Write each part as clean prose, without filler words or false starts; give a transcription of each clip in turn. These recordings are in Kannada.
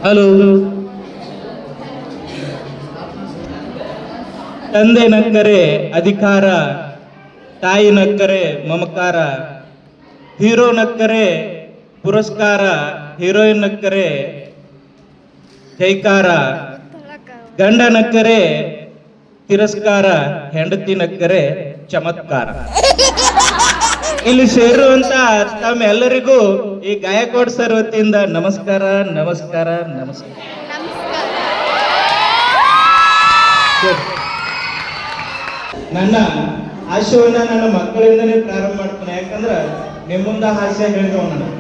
ಹಲೋ. ತಂದೆ ನಕ್ಕರೆ ಅಧಿಕಾರ, ತಾಯಿ ನಕ್ಕರೆ ಮಮಕಾರ, ಹೀರೋ ನಕ್ಕರೆ ಪುರಸ್ಕಾರ, ಹೀರೋಯಿನ್ ನಕ್ಕರೆ ಜೈಕಾರ, ಗಂಡ ನಕ್ಕರೆ ತಿರಸ್ಕಾರ, ಹೆಂಡತಿ ನಕ್ಕರೆ ಚಮತ್ಕಾರ. ಇಲ್ಲಿ ಸೇರುವಂತ ತಮ್ಮೆಲ್ಲರಿಗೂ ಈ ಗಾಯಕವಾಡ್ ಸರ್ ವತಿಯಿಂದ ನಮಸ್ಕಾರ ನಮಸ್ಕಾರ ನಮಸ್ಕಾರ. ನನ್ನ ಹಾಸ್ಯವನ್ನ ನನ್ನ ಮಕ್ಕಳಿಂದನೇ ಪ್ರಾರಂಭ ಮಾಡ್ತೇನೆ. ಯಾಕಂದ್ರೆ ನಿಮ್ಮ ಮುಂದೆ ಹಾಸ್ಯ ಹೇಳಿದವ ನಾನು,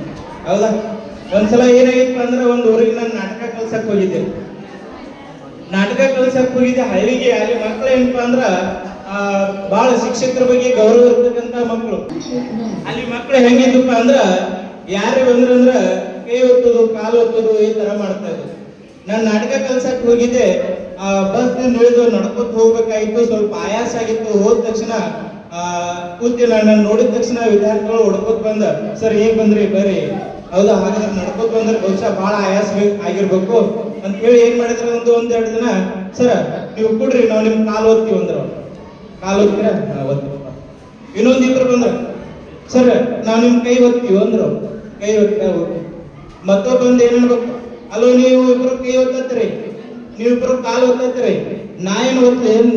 ಹೌದಾ? ಒಂದ್ಸಲ ಏನಾಗಿತ್ತು ಅಂದ್ರೆ ಒಂದು ಊರಿಗೆ ನಾನು ನಾಟಕ ಕಲ್ಸಕ್ ಹೋಗಿದ್ದೆ. ಹಳ್ಳಿಗೆ. ಅಲ್ಲಿ ಮಕ್ಕಳು ಏನಪ್ಪಾ ಅಂದ್ರ ಬಹಳ ಶಿಕ್ಷಕರ ಬಗ್ಗೆ ಗೌರವ ಇರ್ತಕ್ಕಂತ ಮಕ್ಕಳು. ಅಲ್ಲಿ ಮಕ್ಕಳು ಹೆಂಗಿದ್ದಪ್ಪ ಅಂದ್ರ ಯಾರೇ ಬಂದ್ರಂದ್ರ ಕೈ ಒತ್ತೋದು, ಕಾಲು ಒತ್ತೋದು, ಈ ತರ ಮಾಡ್ತಾ ಇದ್ರು. ನಾನು ನಾಟಕ ಕಲ್ಸಕ್ ಹೋಗಿದ್ದೆ. ಬಸ್ ಇಳಿದು ನಡ್ಕೊತ ಹೋಗ್ಬೇಕಾಗಿತ್ತು. ಸ್ವಲ್ಪ ಆಯಾಸ ಆಗಿತ್ತು. ಹೋದ ತಕ್ಷಣ ಕೂತಿ ನಾನು ನೋಡಿದ ತಕ್ಷಣ ವಿದ್ಯಾರ್ಥಿಗಳು ಹೊಡ್ಕೋತ್ ಬಂದ, ಸರ್ ಹೇಗ್ ಬಂದ್ರಿ ಬರ್ರಿ. ಹೌದಾ, ಹಾಗಾದ್ರೆ ನಡ್ಕೋತ ಬಂದ್ರೆ ಬಹುಶಃ ಬಹಳ ಆಯಾಸ ಆಗಿರ್ಬೇಕು ಅಂತ ಹೇಳಿ ಏನ್ ಮಾಡಿದ್ರೆ ಒಂದೆರಡು ದಿನ, ಸರ್ ನೀವು ಕೊಡ್ರಿ, ನಾವು ನಿಮ್ ಕಾಲು ಓದ್ತೀವಿ ಅಂದ್ರ. ಕಾಲು ಓದ್ತೀರ? ಓದ್ತೀವಪ್ಪ. ಇನ್ನೊಂದಿಬ್ರು ಬಂದ್ರ, ಸರ್ ನಾವು ನಿಮ್ ಕೈ ಓದ್ತೀವಿ ಅಂದ್ರು. ಕೈ ಓದ್ತೀರ? ಮತ್ತೊಬ್ಬ ಬಂದು ಏನ್ ಅನ್ಬೇಕು, ಅಲ್ಲೋ ನೀವು ಇಬ್ರು ಕೈ ಓದ್ತೀರಿ, ನೀವಿಬ್ರು ಕಾಲು ಓದ್ತೀರಿ, ನಾ ಏನು ಓದ್ತೀನಿ?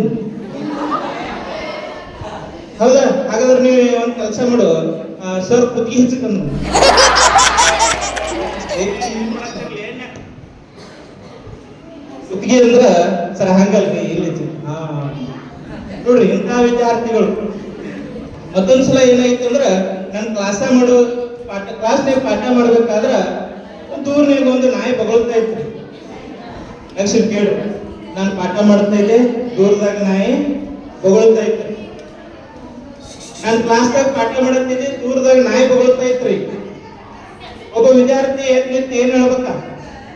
ಹೌದಾ? ಹಾಗಾದ್ರೆ ನೀವು ಒಂದ್ ಕೆಲಸ ಮಾಡು, ಸರ್ ಕುತ್ತಿಗೆ ಹೆಚ್ಚಿಕೊಂಡು ಕುತ್ತಿಗೆ ಅಂದ್ರ ಸರ್ ಹಂಗಲ್ರಿ, ಇಲ್ಲಿ ನೋಡ್ರಿ ಇಂಥ ವಿದ್ಯಾರ್ಥಿಗಳು. ಮತ್ತೊಂದ್ಸಲ ಏನಾಯ್ತು ಅಂದ್ರ ನಾನು ಕ್ಲಾಸ್ನಾಗ ಪಾಠ ಮಾಡ್ಬೇಕಾದ್ರ ದೂರ್ನಾಗ ಒಂದು ನಾಯಿ ಬಗಳ್ತಾ ಇತ್ತು. ಲಕ್ಷ್ಯ ಕೇಳು, ನಾನು ಪಾಠ ಮಾಡ್ತಾ ಇದ್ದೆ, ದೂರದಾಗ ನಾಯಿ ಬಗಳ್ತಾ ಇತ್ತು. ನಾನು ಕ್ಲಾಸ್ದಾಗ ಪಾಠ ಮಾಡತ್ತಿದ್ದೆ, ದೂರದಾಗ ನಾಯಿ ಬಗಳ್ತಾ ಇತ್ರಿ. ಒಬ್ಬ ವಿದ್ಯಾರ್ಥಿ ನಿಂತು ಏನ್ ಹೇಳ್ಬೇಕ,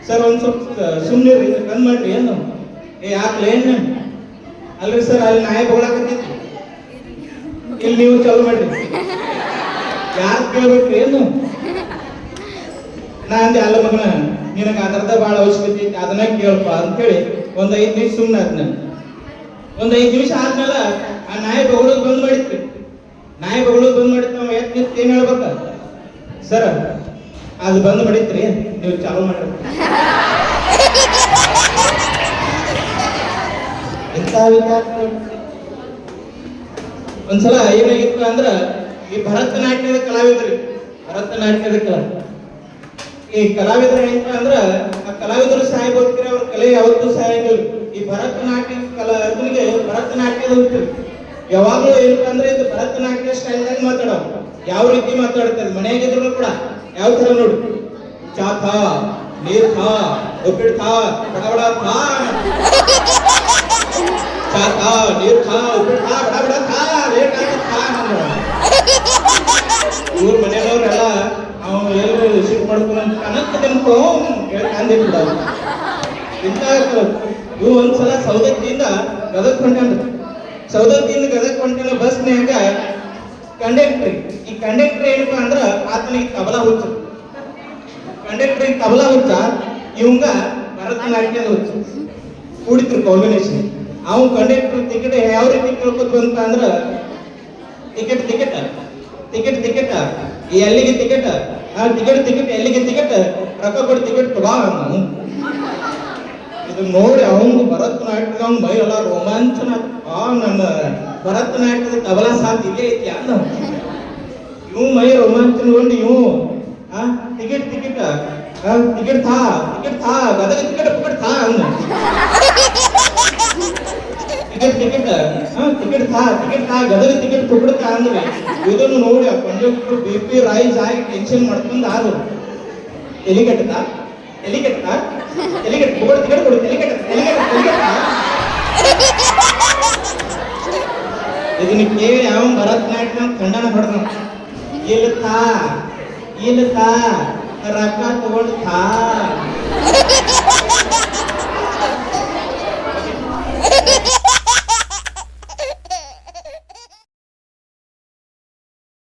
ಸರ್ ಒಂದ್ ಸ್ವಲ್ಪ ಸುಮ್ಮನೆ ಬಂದ್ ಮಾಡ್ರಿ. ಏನು ಯಾಕಲೇ ಏನ್ ಅಲ್ರಿ ಸರ್, ಅಲ್ಲಿ ನಾಯಿ ಬಗಳಾಕತ್ತಿತ್ತು, ಇಲ್ಲಿ ನೀವು ಚಾಲು ಮಾಡ್ರಿ, ಯಾರು ಕೇಳ್ಬೇಕ್ರಿ ಏನು? ನಾ ಅಂದೆ, ಅಲ್ಲ ಮಗನ, ನಿನಗೆ ಅದರದ ಬಹಳ ಅವಶ್ಯಕತೆ ಐತಿ, ಅದನ್ನ ಕೇಳಪ್ಪ ಅಂತೇಳಿ ಒಂದ್ 5 ನಿಮಿಷ ಸುಮ್ಮನೆ ಆದ್ನ. ಒಂದ್ 5 ನಿಮಿಷ ಆದ್ಮೇಲೆ ಆ ನಾಯಿ ಬಗಳೋದು ಬಂದ್ ಮಾಡಿತ್ರಿ. ನಾಯಿ ಬಗಳೋದು ಬಂದ್ ಮಾಡಿತ್ತು. ನಾವು ನಿಂತು ಏನ್ ಹೇಳ್ಬೇಕ, ಸರ್ ಅದು ಬಂದ್ ಮಾಡಿತ್ರಿ, ನೀವು ಚಾಲು ಮಾಡ್ರಿ. ಎಂತ ವಿದ್ಯಾರ್ಥಿ. ಒಂದ್ಸಲ ಏನಾಗಿತ್ತು ಅಂದ್ರ ಈ ಭರತನಾಟ್ಯದ ಕಲಾವಿದ್ರಿ, ಈ ಕಲಾವಿದ್ರ ಏನಪ್ಪ ಅಂದ್ರ ಆ ಕಲಾವಿದರು ಸಾಯ್ಬೋದ್ರಿ, ಅವ್ರ ಕಲೆ ಯಾವತ್ತೂ ಸಾಯಂಗಿಲ್ಲ. ಈ ಭರತನಾಟ್ಯದ ಹುಟ್ಟಿರಿ ಯಾವಾಗ್ಲೂ ಏನಪ್ಪ ಅಂದ್ರೆ ಇದು ಭರತನಾಟ್ಯ ಸ್ಟೈಲ್ದಾಗ ಮಾತಾಡೋ. ಯಾವ ರೀತಿ ಮಾತಾಡ್ತಾರೆ ಮನೆಯಾಗಿದ್ರು ಕೂಡ ಯಾವ ತರ ನೋಡು, ಚಾ ಥಾ, ನೀರ್ ಥಾ, ಉಪ್ಪಿಟ್ಟು ಥಾ, ಬಡ ಥಾ, ಚಾ ಥಾ, ನೀರ್ ಥಾ, ಉಪ್ಪಿಟ್ಟು ಥಾ, ಬಡ ಥಾ, ಲೇಟ್ ಆಗಿ ಥಾ. ಇವ್ರ ಮನೆಯವ್ರೆಲ್ಲ ಅವ್ನು ಎಲ್ಲರೂ ಸಿಟ್ಟು ಮಾಡ್ಕೊಂಡು ಕನಕ ತಿನ್ಕೋ ಹೇಳ್ಕಂದಿಲ್ಲ. ಇಂಥ ಇವು ಒಂದ್ಸಲ ಸೌದತ್ತಿಯಿಂದ ಗದಗ್ ಹೊಂಟಾನ ಬಸ್ನ್ಯಾಗ ಕಂಡಕ್ಟ್ರಿ. ಈ ಕಂಡಕ್ಟ್ರಿ ಏನಪ್ಪಾ ಅಂದ್ರ ಆತನಿಗೆ ತಬಲಾ ಹುಚ್ಚ. ಇವಂಗ ಭರತನಾಟ್ಯದ ಹುಚ್ಚ ಕೂಡಿದ್ರು ಕಾಂಬಿನೇಷನ್. ಅವ್ನು ಕಂಡಕ್ಟರ್ ಟಿಕೆಟ್ ಯಾವ ರೀತಿ ಕೇಳ್ಕೊತ ಬಂತ ಅಂದ್ರ, ಟಿಕೆಟ್ ಎಲ್ಲಿಗೆ ಟಿಕೆಟ್, ಎಲ್ಲಿಗೆ ಟಿಕೆಟ್, ರೊಕ್ಕ ಕೊಡಿ ಟಿಕೆಟ್ ತಗೋ. ಇದು ನೋಡಿ ಅವನು ಭರತನಾಟ್ಯದ ಅವ್ನ ಮೈ ಎಲ್ಲ ರೋಮಾಂಚನ. ನಮ್ಮ ಭರತನಾಟ್ಯದ ತಬಲಾ ಸಾಥ್ ಇಲ್ಲೇ ಐತಿ ಅಂದ. ಇವ್ ಮೈ ರೋಮಾಂಚನಗೊಂಡು ಇವು ಟಿಕೆಟ್ ಥಾ, ಗದಗ ಟಿಕೆಟ್ ಥಾ ಅಂದ. ಟಿಕೆಟ್ ಥಾ, ಗದಗ ಟಿಕೆಟ್ ತುಕಡ್ತಾ ಅಂದ್ರೆ ಇದನ್ನು ನೋಡಿ ಆ ಕಂಡಕ್ಟರ್ BP ರೈಸ್ ಆಗಿ ಟೆನ್ಷನ್ ಮಾಡ್ಕೊಂಡು ಆದ್ರು. ಟಿಕೆಟ್ ಕೊಡು, ಇದನ್ನ ಕೇಳಿ ಯಾವ ಭರತನಾಟ್ಯ ಖಂಡನ ಹೊಡೆದ. ಇಲ್ಲ ಥಾ, ರೊಕ್ಕ ತಗೊಂಡು ಥಾ.